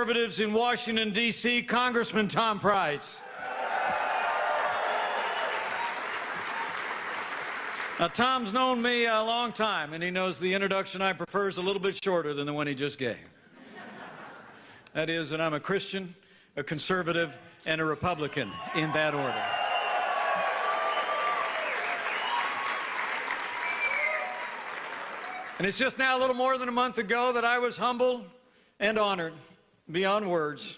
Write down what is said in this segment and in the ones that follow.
conservatives in Washington, D.C., Congressman Tom Price. Now, Tom's known me a long time, and he knows the introduction I prefer is a little bit shorter than the one he just gave. That is that I'm a Christian, a conservative, and a Republican, in that order. And it's just now a little more than a month ago that I was humbled and honored beyond words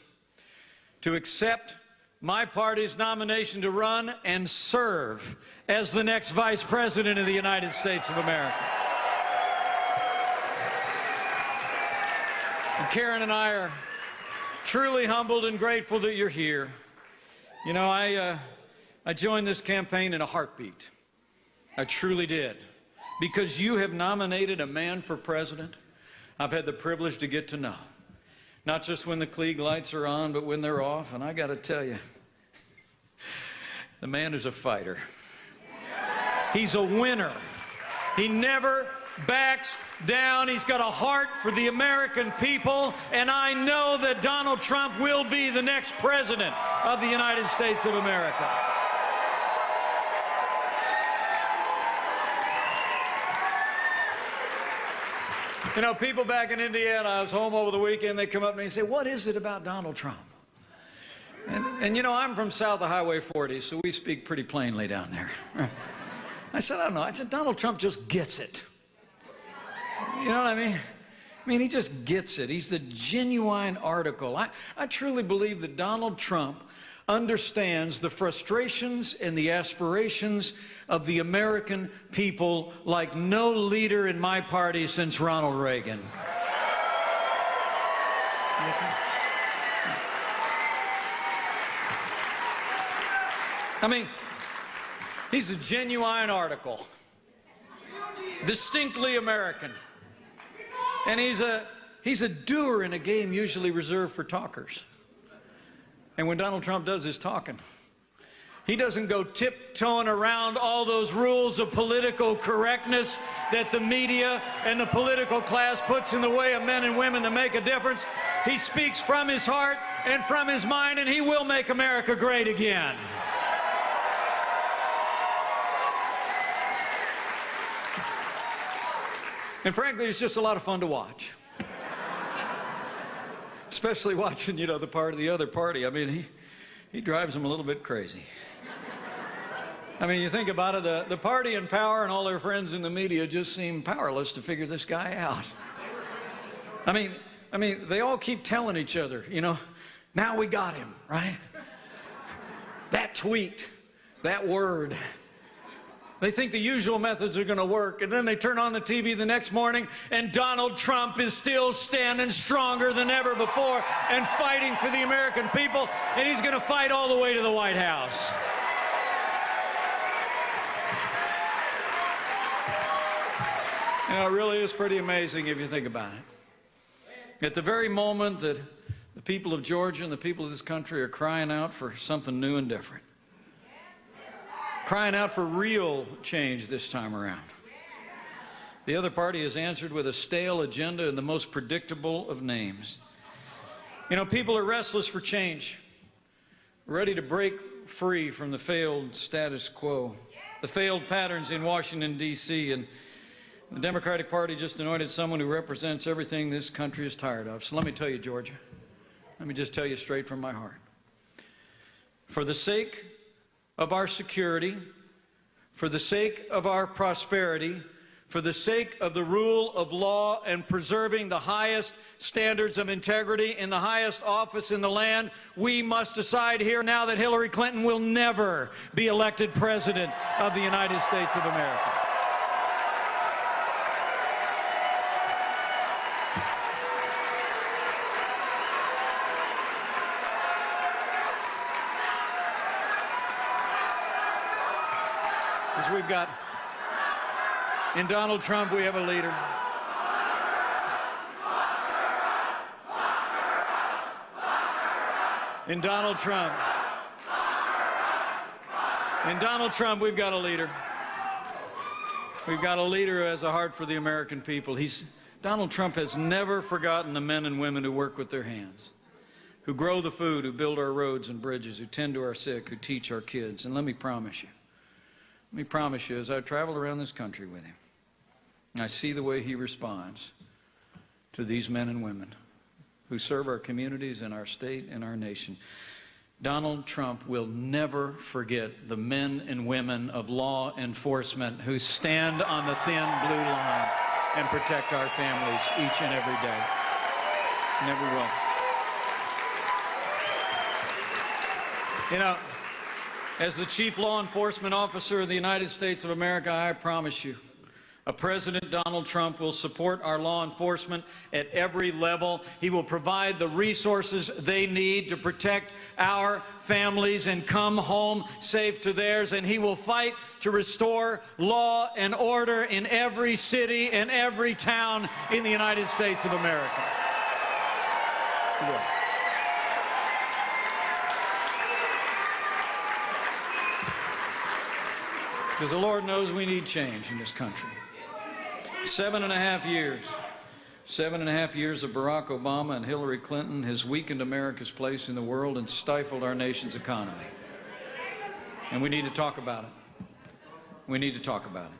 to accept my party's nomination to run and serve as the next Vice President of the United States of America. And Karen and I are truly humbled and grateful that you're here. You know, I joined this campaign in a heartbeat. I truly did. Because you have nominated a man for president I've had the privilege to get to know. Not just when the Klieg lights are on, but when they're off. And I got to tell you, the man is a fighter. He's a winner. He never backs down. He's got a heart for the American people. And I know that Donald Trump will be the next president of the United States of America. You know, people back in Indiana, I was home over the weekend, they come up to me and say, what is it about Donald Trump? And you know, I'm from south of Highway 40, so we speak pretty plainly down there. I said, I don't know. I said, Donald Trump just gets it. You know what I mean? I mean, he just gets it. He's the genuine article. I truly believe that Donald Trump understands the frustrations and the aspirations of the American people like no leader in my party since Ronald Reagan. I mean, he's a genuine article, distinctly American, and he's a doer in a game usually reserved for talkers. And when Donald Trump does his talking, he doesn't go tiptoeing around all those rules of political correctness that the media and the political class puts in the way of men and women that make a difference. He speaks from his heart and from his mind, and he will make America great again. And frankly, it's just a lot of fun to watch. Especially watching, you know, the other party. I mean, he drives them a little bit crazy. I mean, you think about it, the party in power and all their friends in the media just seem powerless to figure this guy out. I mean, they all keep telling each other, you know, now we got him, right? That tweet, that word. They think the usual methods are going to work, and then they turn on the TV the next morning, and Donald Trump is still standing stronger than ever before and fighting for the American people, and he's going to fight all the way to the White House. You know, it really is pretty amazing if you think about it. At the very moment that the people of Georgia and the people of this country are crying out for something new and different, crying out for real change this time around, the other party has answered with a stale agenda and the most predictable of names. You know, people are restless for change, ready to break free from the failed status quo, the failed patterns in Washington, D.C., and the Democratic Party just anointed someone who represents everything this country is tired of. So let me tell you, Georgia, let me just tell you straight from my heart. For the sake of our security, for the sake of our prosperity, for the sake of the rule of law and preserving the highest standards of integrity in the highest office in the land, we must decide here now that Hillary Clinton will never be elected President of the United States of America. As we've got, in Donald Trump, we have a leader. In Donald Trump, we've got a leader. We've got a leader who has a heart for the American people. Donald Trump has never forgotten the men and women who work with their hands. who grow the food, who build our roads and bridges, who tend to our sick, who teach our kids. And let me promise you, as I travel around this country with him, and I see the way he responds to these men and women who serve our communities and our state and our nation, Donald Trump will never forget the men and women of law enforcement who stand on the thin blue line and protect our families each and every day. Never will. You know, as the chief law enforcement officer of the United States of America, I promise you, President Donald Trump will support our law enforcement at every level. He will provide the resources they need to protect our families and come home safe to theirs. And he will fight to restore law and order in every city and every town in the United States of America. He will. Because the Lord knows we need change in this country. 7.5 years. 7.5 years of Barack Obama and Hillary Clinton has weakened America's place in the world and stifled our nation's economy. And we need to talk about it. We need to talk about it.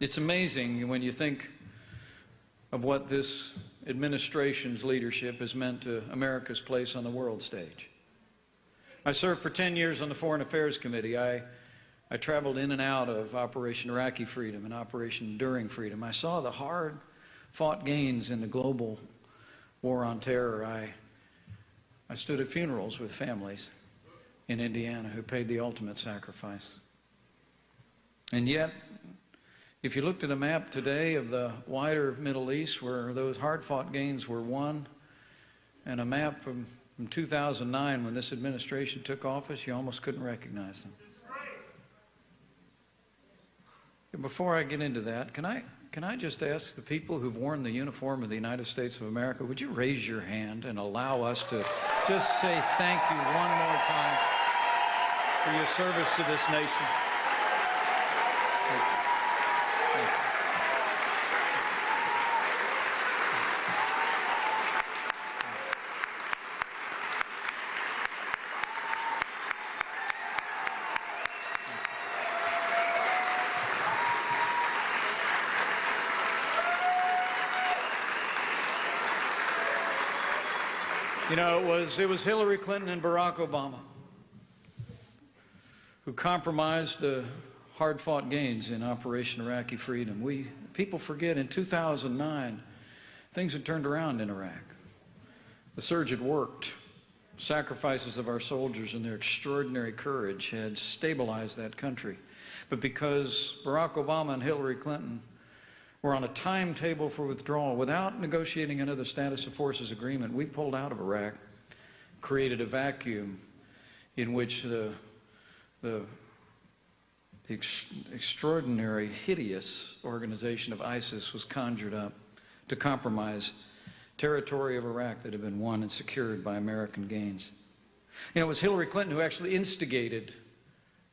It's amazing when you think of what this administration's leadership has meant to America's place on the world stage. I served for 10 years on the Foreign Affairs Committee. I traveled in and out of Operation Iraqi Freedom and Operation Enduring Freedom. I saw the hard-fought gains in the global war on terror. I stood at funerals with families in Indiana who paid the ultimate sacrifice. And yet, if you looked at a map today of the wider Middle East where those hard-fought gains were won, and a map from 2009 when this administration took office, you almost couldn't recognize them. Before I get into that, can I just ask the people who've worn the uniform of the United States of America, would you raise your hand and allow us to just say thank you one more time for your service to this nation? Thank you. Thank you. You know, it was Hillary Clinton and Barack Obama who compromised the hard-fought gains in Operation Iraqi Freedom. People forget in 2009, things had turned around in Iraq. The surge had worked. Sacrifices of our soldiers and their extraordinary courage had stabilized that country. But because Barack Obama and Hillary Clinton were on a timetable for withdrawal without negotiating another status of forces agreement, we pulled out of Iraq, created a vacuum in which the extraordinary, hideous organization of ISIS was conjured up to compromise territory of Iraq that had been won and secured by American gains. You know, it was Hillary Clinton who actually instigated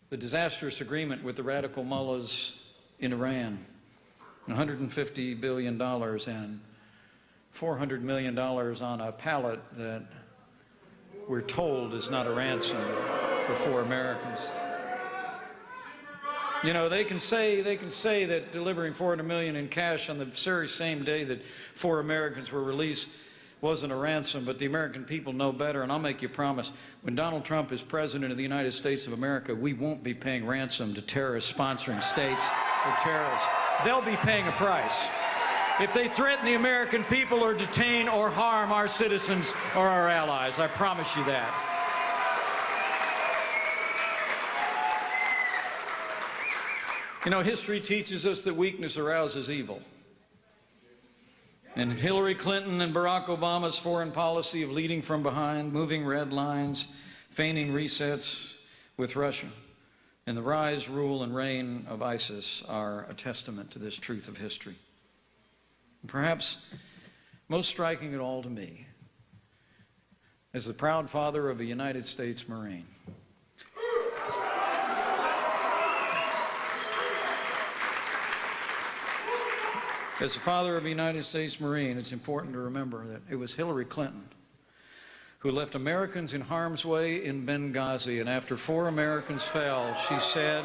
the disastrous agreement with the radical mullahs in Iran. $150 billion and $400 million on a pallet that we're told is not a ransom for 4 Americans. You know, they can say that delivering $400 million in cash on the very same day that 4 Americans were released wasn't a ransom, but the American people know better, and I'll make you a promise. When Donald Trump is president of the United States of America, we won't be paying ransom to terrorist sponsoring states or terrorists. They'll be paying a price if they threaten the American people or detain or harm our citizens or our allies. I promise you that. You know, history teaches us that weakness arouses evil. And Hillary Clinton and Barack Obama's foreign policy of leading from behind, moving red lines, feigning resets with Russia, and the rise, rule, and reign of ISIS are a testament to this truth of history. And perhaps most striking of all to me, as the proud father of a United States Marine, as the father of a United States Marine, it's important to remember that it was Hillary Clinton who left Americans in harm's way in Benghazi. And after 4 Americans fell, she said,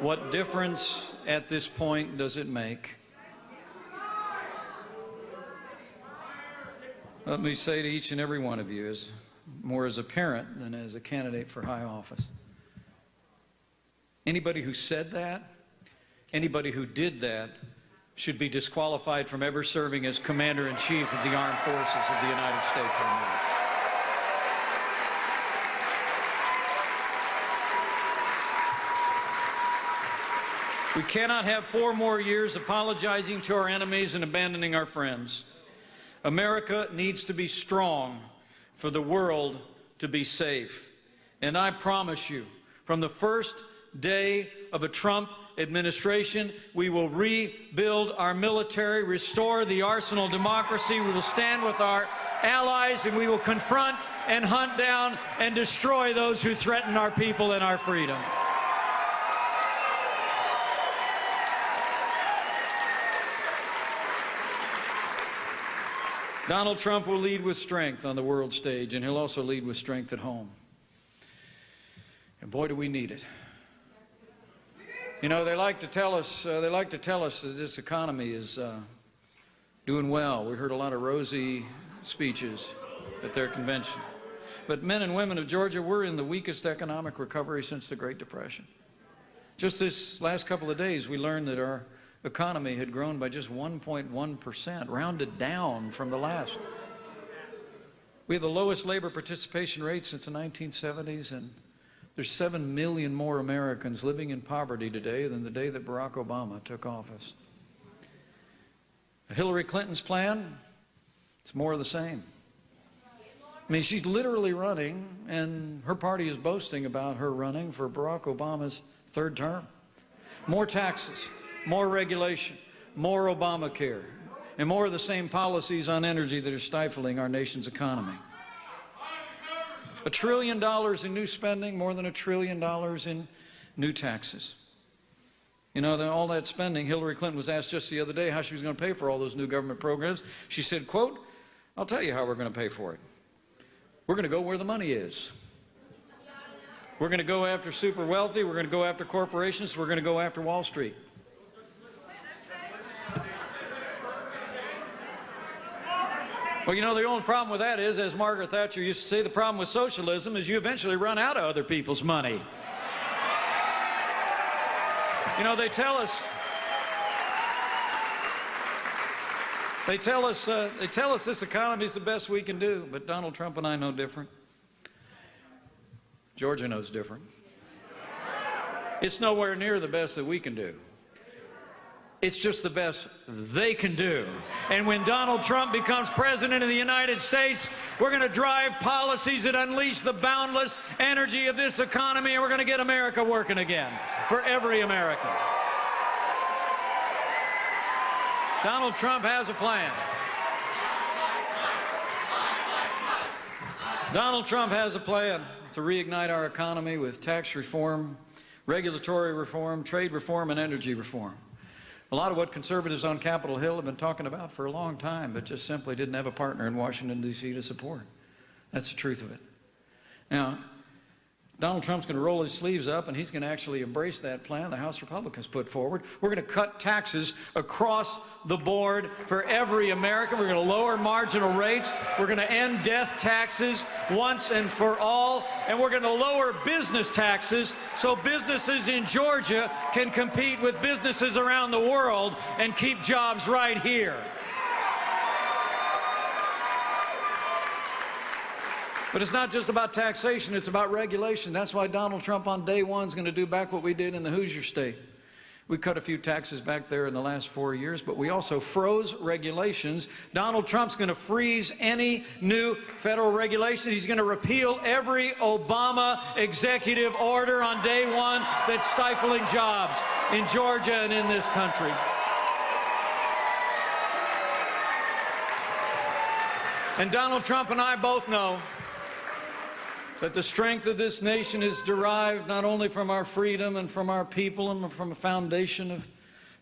"What difference at this point does it make?" Let me say to each and every one of you, more as a parent than as a candidate for high office, anybody who said that, anybody who did that, should be disqualified from ever serving as Commander-in-Chief of the Armed Forces of the United States of America. We cannot have 4 more years apologizing to our enemies and abandoning our friends. America needs to be strong for the world to be safe. And I promise you, from the first day of a Trump administration, we will rebuild our military, restore the arsenal of democracy. We will stand with our allies, and we will confront and hunt down and destroy those who threaten our people and our freedom. Donald Trump will lead with strength on the world stage, and he'll also lead with strength at home. And boy, do we need it. You know, they like to tell us that this economy is doing well. We heard a lot of rosy speeches at their convention. But men and women of Georgia, we're in the weakest economic recovery since the Great Depression. Just this last couple of days, we learned that our economy had grown by just 1.1%, rounded down from the last. We have the lowest labor participation rate since the 1970s, and there's 7 million more Americans living in poverty today than the day that Barack Obama took office. Hillary Clinton's plan, it's more of the same. I mean, she's literally running, and her party is boasting about her running for Barack Obama's 3rd term. More taxes, more regulation, more Obamacare, and more of the same policies on energy that are stifling our nation's economy. $1 trillion in new spending, more than $1 trillion in new taxes. You know, all that spending, Hillary Clinton was asked just the other day how she was going to pay for all those new government programs. She said, quote, "I'll tell you how we're going to pay for it. We're going to go where the money is. We're going to go after super wealthy. We're going to go after corporations. We're going to go after Wall Street." Well, you know, the only problem with that is, as Margaret Thatcher used to say, the problem with socialism is you eventually run out of other people's money. You know, they tell us this economy is the best we can do, but Donald Trump and I know different. Georgia knows different. It's nowhere near the best that we can do. It's just the best they can do. And when Donald Trump becomes president of the United States, we're going to drive policies that unleash the boundless energy of this economy, and we're going to get America working again for every American. Donald Trump has a plan. Donald Trump has a plan to reignite our economy with tax reform, regulatory reform, trade reform, and energy reform. A lot of what conservatives on Capitol Hill have been talking about for a long time, but just simply didn't have a partner in Washington, D.C. to support. That's the truth of it. Now, Donald Trump's going to roll his sleeves up, and he's going to actually embrace that plan the House Republicans put forward. We're going to cut taxes across the board for every American. We're going to lower marginal rates. We're going to end death taxes once and for all. And we're going to lower business taxes so businesses in Georgia can compete with businesses around the world and keep jobs right here. But it's not just about taxation, it's about regulation. That's why Donald Trump on day one is going to do back what we did in the Hoosier State. We cut a few taxes back there in the last 4 years, but we also froze regulations. Donald Trump's going to freeze any new federal regulations. He's going to repeal every Obama executive order on day one that's stifling jobs in Georgia and in this country. And Donald Trump and I both know that the strength of this nation is derived not only from our freedom and from our people and from a foundation of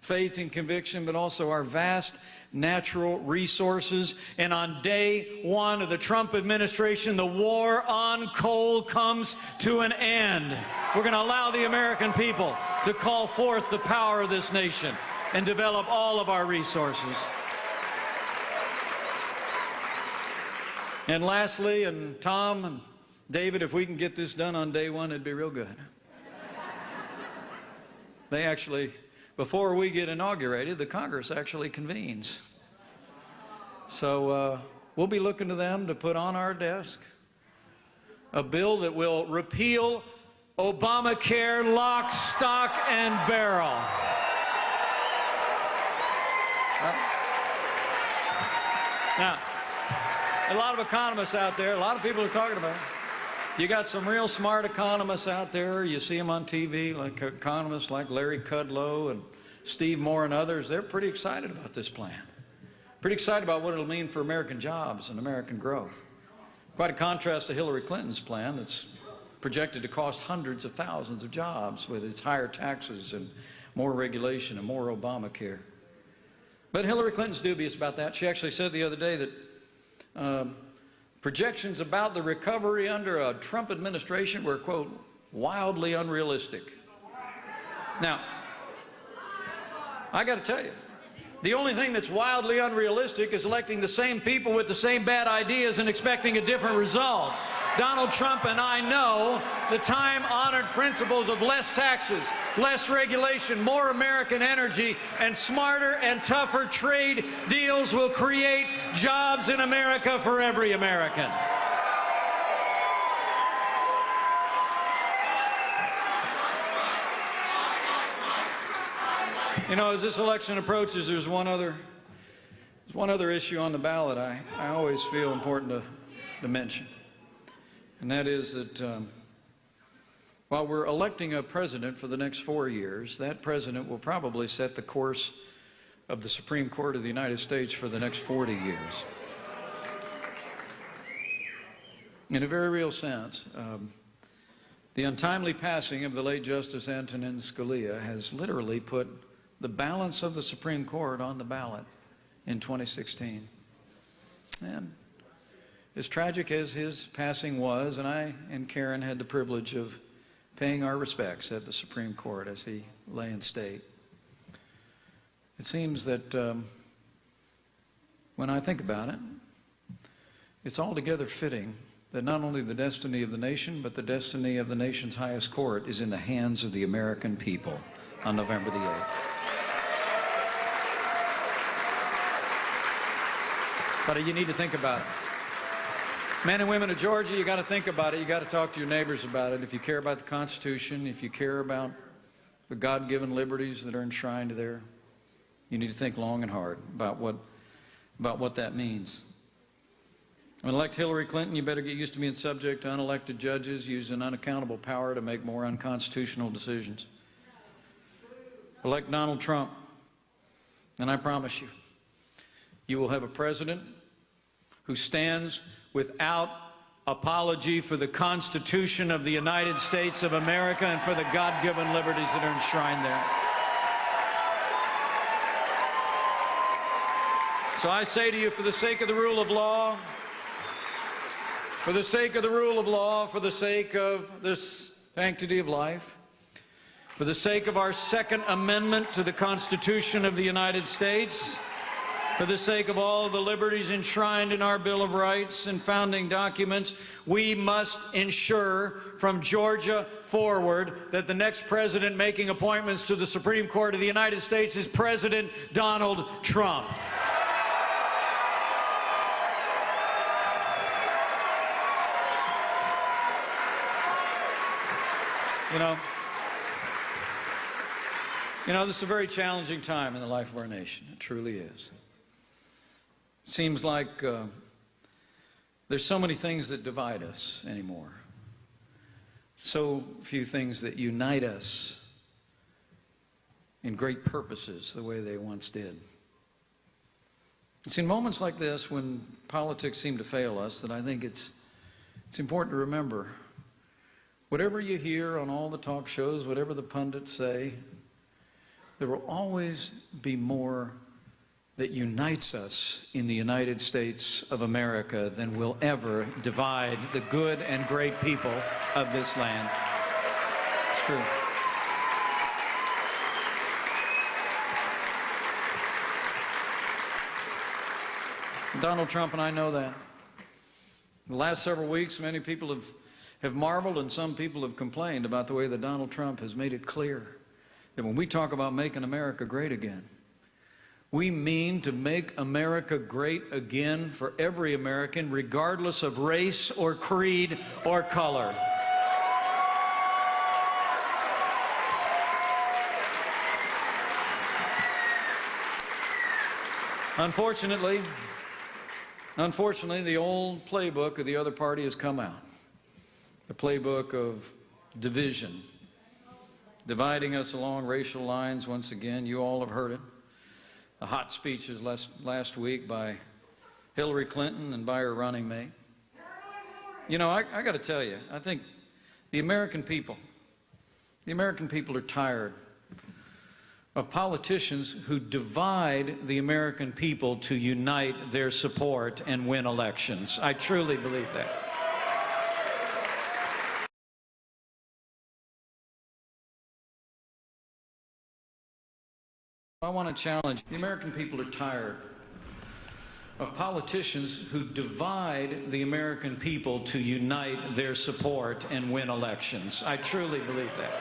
faith and conviction, but also our vast natural resources. And on day one of the Trump administration, the war on coal comes to an end. We're going to allow the American people to call forth the power of this nation and develop all of our resources. And lastly, and Tom and David, if we can get this done on day one, it'd be real good. They actually, before we get inaugurated, the Congress actually convenes. So we'll be looking to them to put on our desk a bill that will repeal Obamacare lock, stock, and barrel. Now, a lot of economists out there, a lot of people are talking about it. You got some real smart economists out there. You see them on TV, like economists like Larry Kudlow and Steve Moore and others. They're pretty excited about this plan. Pretty excited about what it'll mean for American jobs and American growth. Quite a contrast to Hillary Clinton's plan that's projected to cost hundreds of thousands of jobs with its higher taxes and more regulation and more Obamacare. But Hillary Clinton's dubious about that. She actually said the other day that projections about the recovery under a Trump administration were, quote, wildly unrealistic. Now, I got to tell you, the only thing that's wildly unrealistic is electing the same people with the same bad ideas and expecting a different result. Donald Trump and I know the time-honored principles of less taxes, less regulation, more American energy, and smarter and tougher trade deals will create jobs in America for every American. You know, as this election approaches, there's one other issue on the ballot I always feel important to mention. And that is that while we're electing a president for the next 4 years, that president will probably set the course of the Supreme Court of the United States for the next 40 years. In a very real sense, the untimely passing of the late Justice Antonin Scalia has literally put the balance of the Supreme Court on the ballot in 2016. And as tragic as his passing was, and I and Karen had the privilege of paying our respects at the Supreme Court as he lay in state, it seems that when I think about it, it's altogether fitting that not only the destiny of the nation, but the destiny of the nation's highest court is in the hands of the American people on November the 8th. But you need to think about it. Men and women of Georgia, you got to think about it. You got to talk to your neighbors about it. If you care about the Constitution, if you care about the God-given liberties that are enshrined there, you need to think long and hard about what that means. When elect Hillary Clinton, you better get used to being subject to unelected judges using unaccountable power to make more unconstitutional decisions. Elect Donald Trump, and I promise you, you will have a president who stands without apology for the Constitution of the United States of America and for the God-given liberties that are enshrined there. So I say to you, for the sake of the rule of law, for the sake of the rule of law, for the sake of the sanctity of life, for the sake of our Second Amendment to the Constitution of the United States, for the sake of all of the liberties enshrined in our Bill of Rights and founding documents, we must ensure from Georgia forward that the next president making appointments to the Supreme Court of the United States is President Donald Trump. You know, this is a very challenging time in the life of our nation. It truly is. It seems like there's so many things that divide us anymore. So few things that unite us in great purposes the way they once did. It's in moments like this when politics seem to fail us that I think it's important to remember, whatever you hear on all the talk shows, whatever the pundits say, There will always be more that unites us in the United States of America than will ever divide the good and great people of this land. It's true. Donald Trump and I know that. The last several weeks, many people have marveled and some people have complained about the way that Donald Trump has made it clear that when we talk about making America great again, we mean to make America great again for every American, regardless of race or creed or color. Unfortunately, the old playbook of the other party has come out. The playbook of division, dividing us along racial lines once again. You all have heard it. The hot speeches last week by Hillary Clinton and by her running mate. You know, I got to tell you, I think the American people are tired of politicians who divide the American people to unite their support and win elections. I truly believe that. I want to challenge, the American people are tired of politicians who divide the American people to unite their support and win elections. I truly believe that.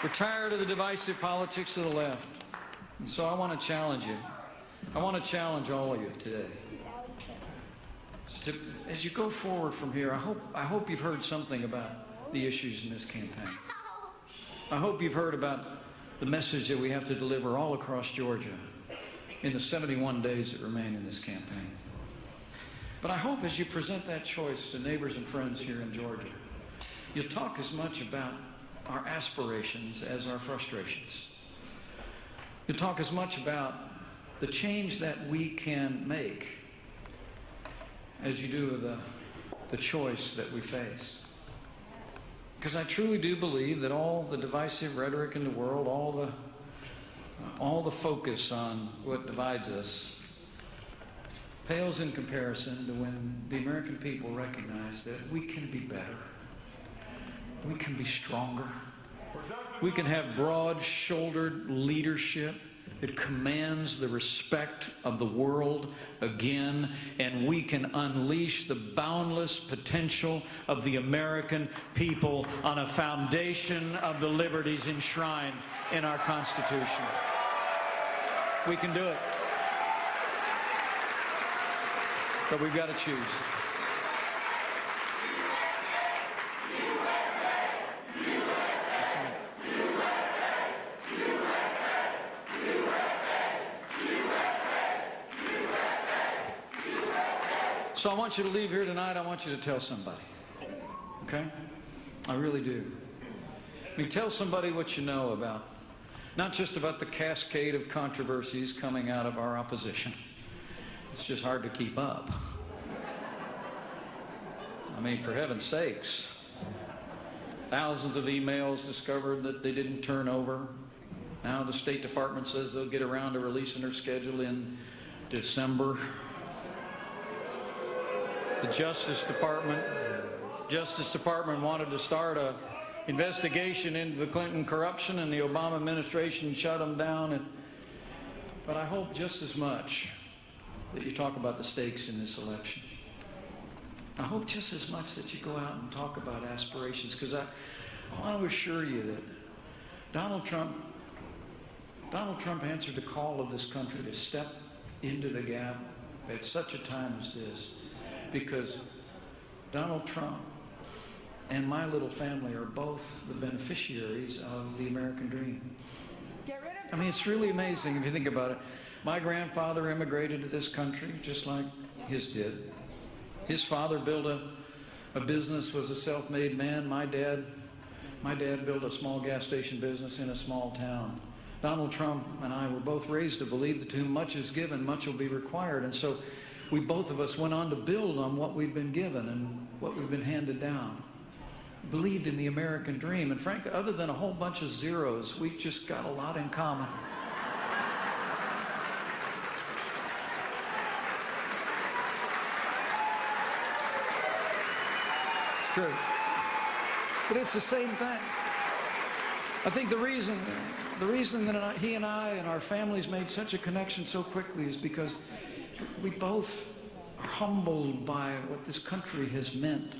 We're tired of the divisive politics of the left. And so I want to challenge you. I want to challenge all of you today. As you go forward from here, I hope you've heard something about the issues in this campaign. I hope you've heard about the message that we have to deliver all across Georgia in the 71 days that remain in this campaign. But I hope as you present that choice to neighbors and friends here in Georgia, you'll talk as much about our aspirations as our frustrations. You talk as much about the change that we can make as you do of the choice that we face. Because I truly do believe that all the divisive rhetoric in the world, all the focus on what divides us, pales in comparison to when the American people recognize that we can be better. We can be stronger. We can have broad-shouldered leadership that commands the respect of the world again, and we can unleash the boundless potential of the American people on a foundation of the liberties enshrined in our Constitution. We can do it. But we've got to choose. So I want you to leave here tonight, I want you to tell somebody, okay? I really do. I mean, tell somebody what you know about, not just about the cascade of controversies coming out of our opposition. It's just hard to keep up. I mean, for heaven's sakes, thousands of emails discovered that they didn't turn over. Now the State Department says they'll get around to releasing their schedule in December. The Justice Department wanted to start an investigation into the Clinton corruption, and the Obama administration shut them down. But I hope just as much that you talk about the stakes in this election. I hope just as much that you go out and talk about aspirations, because I want to assure you that Donald Trump answered the call of this country to step into the gap at such a time as this. Because Donald Trump and my little family are both the beneficiaries of the American dream. I mean, it's really amazing if you think about it. My grandfather immigrated to this country just like his did. His father built a business, was a self-made man. My dad built a small gas station business in a small town. Donald Trump and I were both raised to believe that to whom much is given, much will be required. And so we both of us went on to build on what we've been given and what we've been handed down. believed in the American dream. And frankly, other than a whole bunch of zeros, we've just got a lot in common. It's true. But it's the same thing. I think the reason that he and I and our families made such a connection so quickly is because we both are humbled by what this country has meant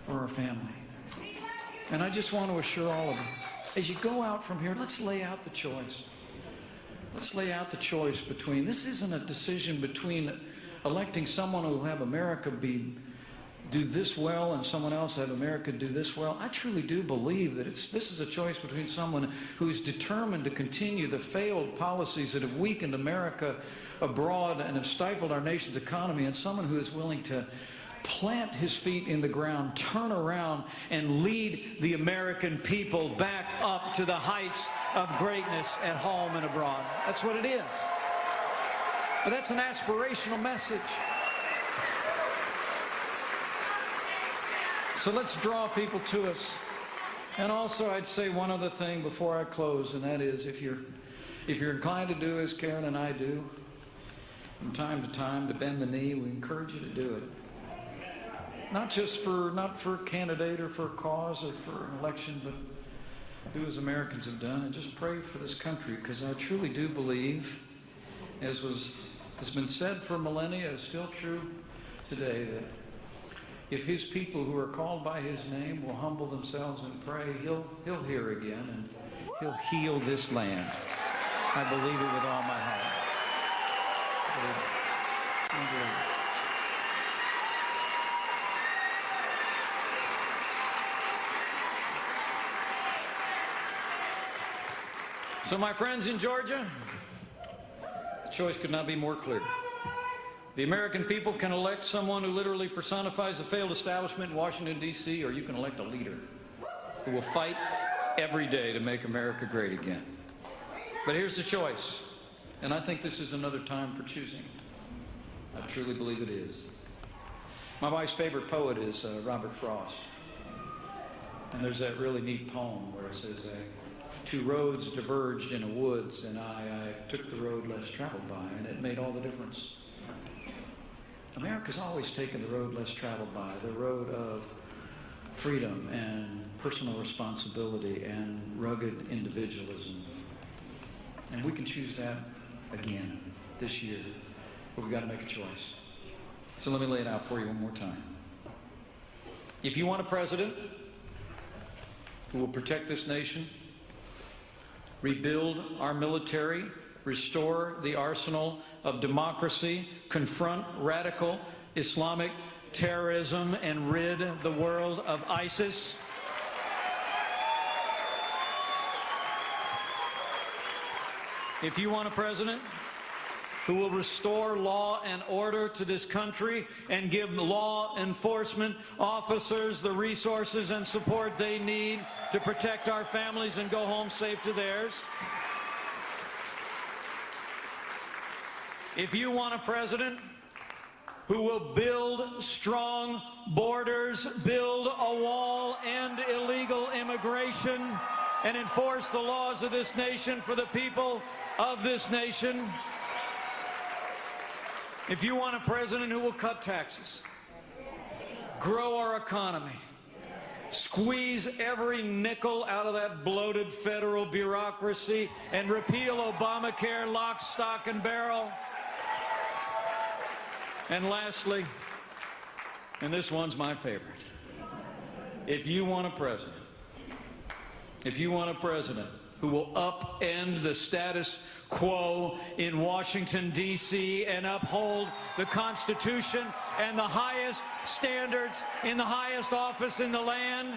for our family. And I just want to assure all of you, as you go out from here, let's lay out the choice. Let's lay out the choice between, this isn't a decision between electing someone who will have America do this well and someone else have America do this well. I truly do believe that this is a choice between someone who's determined to continue the failed policies that have weakened America abroad and have stifled our nation's economy, and someone who is willing to plant his feet in the ground, turn around, and lead the American people back up to the heights of greatness at home and abroad. That's what it is. But that's an aspirational message. So let's draw people to us. And also, I'd say one other thing before I close, and that is, if you're inclined to do as Karen and I do, from time to time, to bend the knee, we encourage you to do it. Not for a candidate or for a cause or for an election, but do as Americans have done and just pray for this country, because I truly do believe, as has been said for millennia, is still true today, that if his people who are called by his name will humble themselves and pray, he'll hear again and he'll heal this land. I believe it with all my heart. I believe it. So my friends in Georgia, the choice could not be more clear. The American people can elect someone who literally personifies a failed establishment in Washington, D.C., or you can elect a leader who will fight every day to make America great again. But here's the choice, and I think this is another time for choosing. I truly believe it is. My wife's favorite poet is Robert Frost. And there's that really neat poem where it says, two roads diverged in a woods, and I took the road less traveled by, and it made all the difference. America's always taken the road less traveled by, the road of freedom and personal responsibility and rugged individualism. And we can choose that again this year, but we've got to make a choice. So let me lay it out for you one more time. If you want a president who will protect this nation, rebuild our military, restore the arsenal of democracy, confront radical Islamic terrorism, and rid the world of ISIS, if you want a president who will restore law and order to this country and give law enforcement officers the resources and support they need to protect our families and go home safe to theirs, if you want a president who will build strong borders, build a wall, end illegal immigration, and enforce the laws of this nation for the people of this nation, if you want a president who will cut taxes, grow our economy, squeeze every nickel out of that bloated federal bureaucracy, and repeal Obamacare lock, stock, and barrel, and lastly, and this one's my favorite, if you want a president who will upend the status quo in Washington, D.C., and uphold the Constitution and the highest standards in the highest office in the land,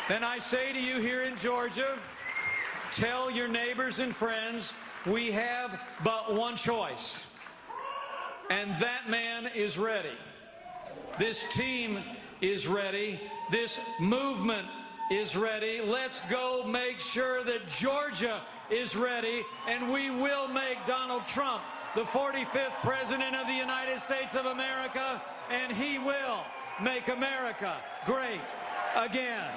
then I say to you here in Georgia, tell your neighbors and friends, we have but one choice. And that man is ready. This team is ready. This movement is ready. Let's go make sure that Georgia is ready, and we will make Donald Trump the 45th President of the United States of America, and he will make America great again.